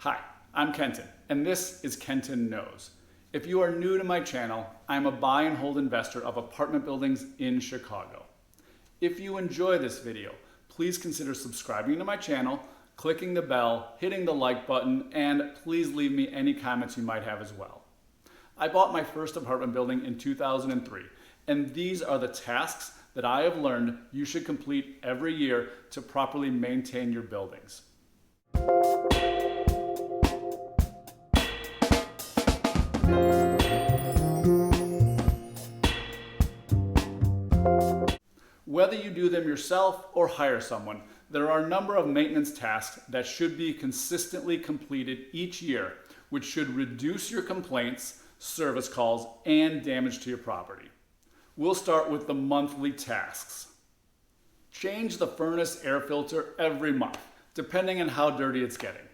Hi, I'm Kenton, and this is Kenton Knows. If you are new to my channel, I'm a buy and hold investor of apartment buildings in Chicago. If you enjoy this video, please consider subscribing to my channel, clicking the bell, hitting the like button, and please leave me any comments you might have as well. I bought my first apartment building in 2003, and these are the tasks that I have learned you should complete every year to properly maintain your buildings. Whether you do them yourself or hire someone, there are a number of maintenance tasks that should be consistently completed each year, which should reduce your complaints, service calls, and damage to your property. We'll start with the monthly tasks. Change the furnace air filter every month, depending on how dirty it's getting.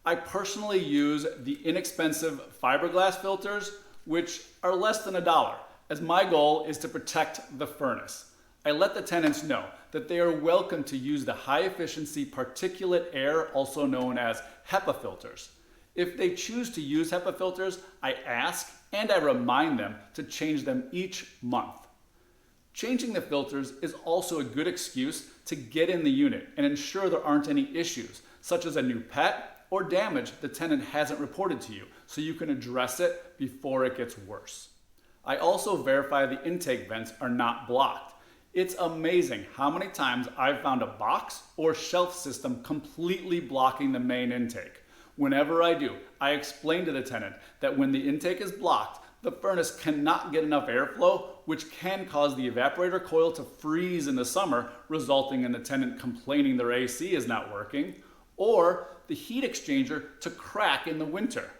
I personally use the inexpensive fiberglass filters, which are less than $1, as my goal is to protect the furnace. I let the tenants know that they are welcome to use the high-efficiency particulate air, also known as HEPA filters. If they choose to use HEPA filters, I ask and I remind them to change them each month. Changing the filters is also a good excuse to get in the unit and ensure there aren't any issues, such as a new pet or damage the tenant hasn't reported to you, so you can address it before it gets worse. I also verify the intake vents are not blocked. It's amazing how many times I've found a box or shelf system completely blocking the main intake. Whenever I do, I explain to the tenant that when the intake is blocked, the furnace cannot get enough airflow, which can cause the evaporator coil to freeze in the summer, resulting in the tenant complaining their AC is not working, or the heat exchanger to crack in the winter.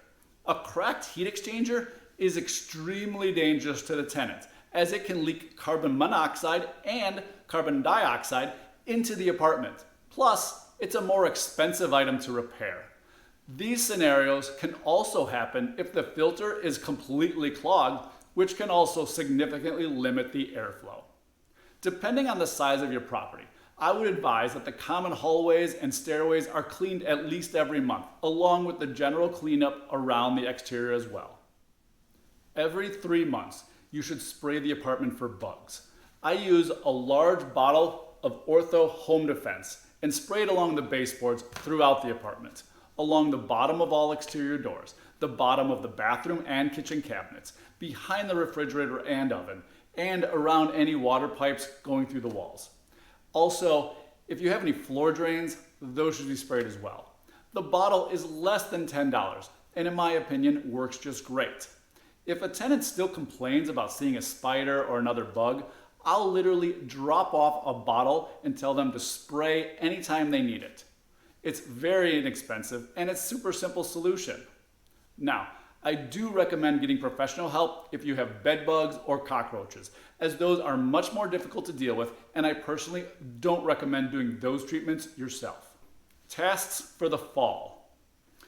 A cracked heat exchanger is extremely dangerous to the tenant, as it can leak carbon monoxide and carbon dioxide into the apartment. Plus, it's a more expensive item to repair. These scenarios can also happen if the filter is completely clogged, which can also significantly limit the airflow. Depending on the size of your property, I would advise that the common hallways and stairways are cleaned at least every month, along with the general cleanup around the exterior as well. Every 3 months, you should spray the apartment for bugs. I use a large bottle of Ortho Home Defense and spray it along the baseboards throughout the apartment, along the bottom of all exterior doors, the bottom of the bathroom and kitchen cabinets, behind the refrigerator and oven, and around any water pipes going through the walls. Also, if you have any floor drains, those should be sprayed as well. The bottle is less than $10 and in my opinion works just great. If a tenant still complains about seeing a spider or another bug, I'll literally drop off a bottle and tell them to spray anytime they need it. It's very inexpensive and it's a super simple solution. Now, I do recommend getting professional help if you have bed bugs or cockroaches, as those are much more difficult to deal with, and I personally don't recommend doing those treatments yourself. Tasks for the fall.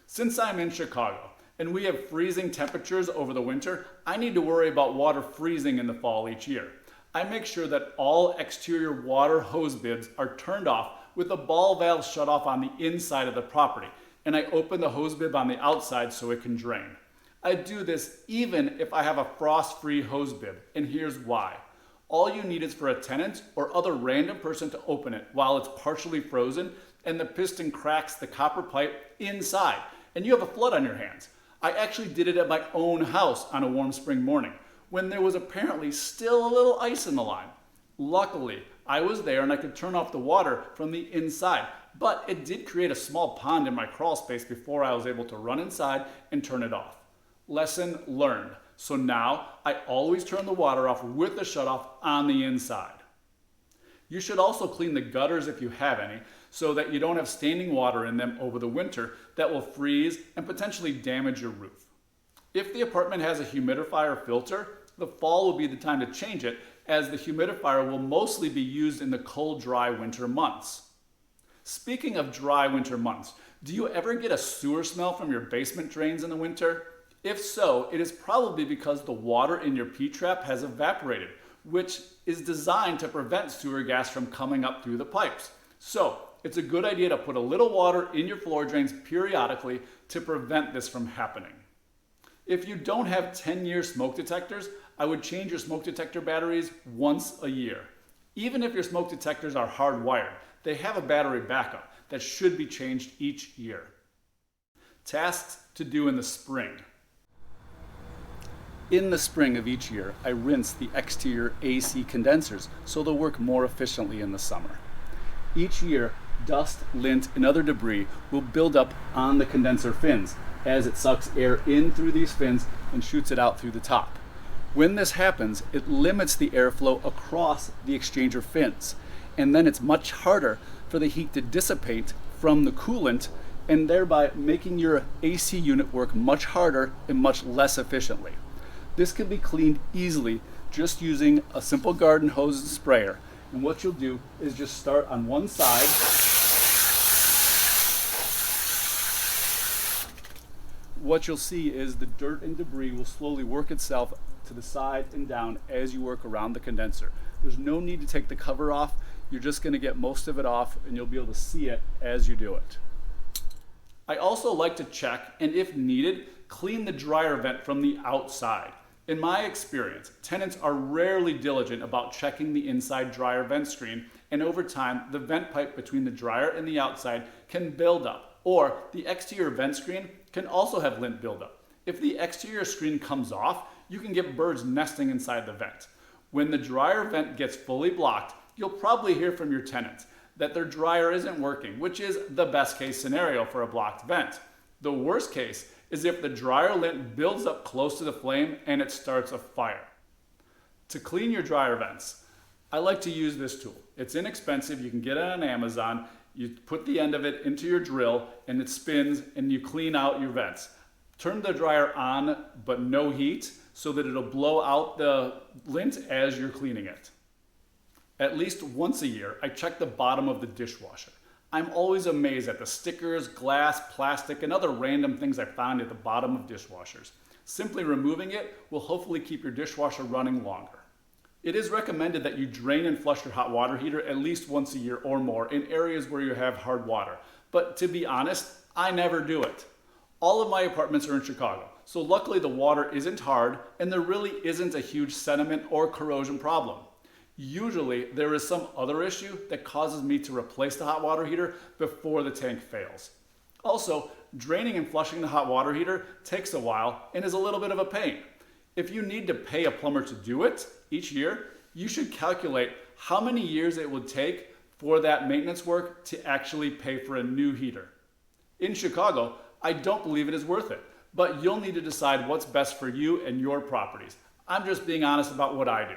Since I'm in Chicago, and we have freezing temperatures over the winter, I need to worry about water freezing in the fall each year. I make sure that all exterior water hose bibs are turned off with the ball valve shut off on the inside of the property, and I open the hose bib on the outside so it can drain. I do this even if I have a frost-free hose bib, and here's why. All you need is for a tenant or other random person to open it while it's partially frozen and the piston cracks the copper pipe inside, and you have a flood on your hands. I actually did it at my own house on a warm spring morning when there was apparently still a little ice in the line. Luckily, I was there and I could turn off the water from the inside, but it did create a small pond in my crawl space before I was able to run inside and turn it off. Lesson learned. So now I always turn the water off with the shutoff on the inside. You should also clean the gutters if you have any, so that you don't have standing water in them over the winter that will freeze and potentially damage your roof. If the apartment has a humidifier filter, the fall will be the time to change it, as the humidifier will mostly be used in the cold, dry winter months. Speaking of dry winter months, do you ever get a sewer smell from your basement drains in the winter? If so, it is probably because the water in your P-trap has evaporated, which is designed to prevent sewer gas from coming up through the pipes. So it's a good idea to put a little water in your floor drains periodically to prevent this from happening. If you don't have 10-year smoke detectors, I would change your smoke detector batteries once a year. Even if your smoke detectors are hardwired, they have a battery backup that should be changed each year. Tasks to do in the spring. In the spring of each year, I rinse the exterior AC condensers so they'll work more efficiently in the summer. Each year, dust, lint, and other debris will build up on the condenser fins as it sucks air in through these fins and shoots it out through the top. When this happens, it limits the airflow across the exchanger fins, and then it's much harder for the heat to dissipate from the coolant, and thereby making your AC unit work much harder and much less efficiently. This can be cleaned easily just using a simple garden hose and sprayer. And what you'll do is just start on one side. What you'll see is the dirt and debris will slowly work itself to the side and down as you work around the condenser. There's no need to take the cover off. You're just going to get most of it off, and you'll be able to see it as you do it. I also like to check, and if needed, clean the dryer vent from the outside. In my experience, tenants are rarely diligent about checking the inside dryer vent screen, and over time, the vent pipe between the dryer and the outside can build up, or the exterior vent screen can also have lint buildup. If the exterior screen comes off, you can get birds nesting inside the vent. When the dryer vent gets fully blocked, you'll probably hear from your tenants that their dryer isn't working, which is the best case scenario for a blocked vent. The worst case is if the dryer lint builds up close to the flame and it starts a fire. To clean your dryer vents, I like to use this tool. It's inexpensive, you can get it on Amazon. You put the end of it into your drill and it spins and you clean out your vents. Turn the dryer on but no heat so that it'll blow out the lint as you're cleaning it. At least once a year, I check the bottom of the dishwasher. I'm always amazed at the stickers, glass, plastic, and other random things I found at the bottom of dishwashers. Simply removing it will hopefully keep your dishwasher running longer. It is recommended that you drain and flush your hot water heater at least once a year or more in areas where you have hard water. But to be honest, I never do it. All of my apartments are in Chicago, so luckily the water isn't hard and there really isn't a huge sediment or corrosion problem. Usually there is some other issue that causes me to replace the hot water heater before the tank fails. Also, draining and flushing the hot water heater takes a while and is a little bit of a pain. If you need to pay a plumber to do it each year, you should calculate how many years it would take for that maintenance work to actually pay for a new heater. In Chicago, I don't believe it is worth it, but you'll need to decide what's best for you and your properties. I'm just being honest about what I do.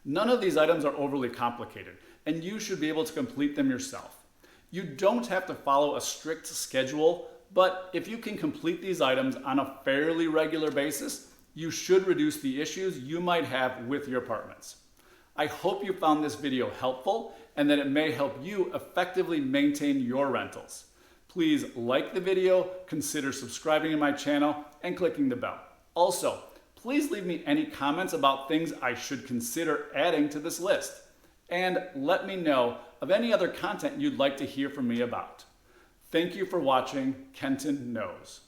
None of these items are overly complicated, and you should be able to complete them yourself. You don't have to follow a strict schedule, but if you can complete these items on a fairly regular basis, you should reduce the issues you might have with your apartments. I hope you found this video helpful and that it may help you effectively maintain your rentals. Please like the video, consider subscribing to my channel, and clicking the bell. Also, please leave me any comments about things I should consider adding to this list. And let me know of any other content you'd like to hear from me about. Thank you for watching Kenton Knows.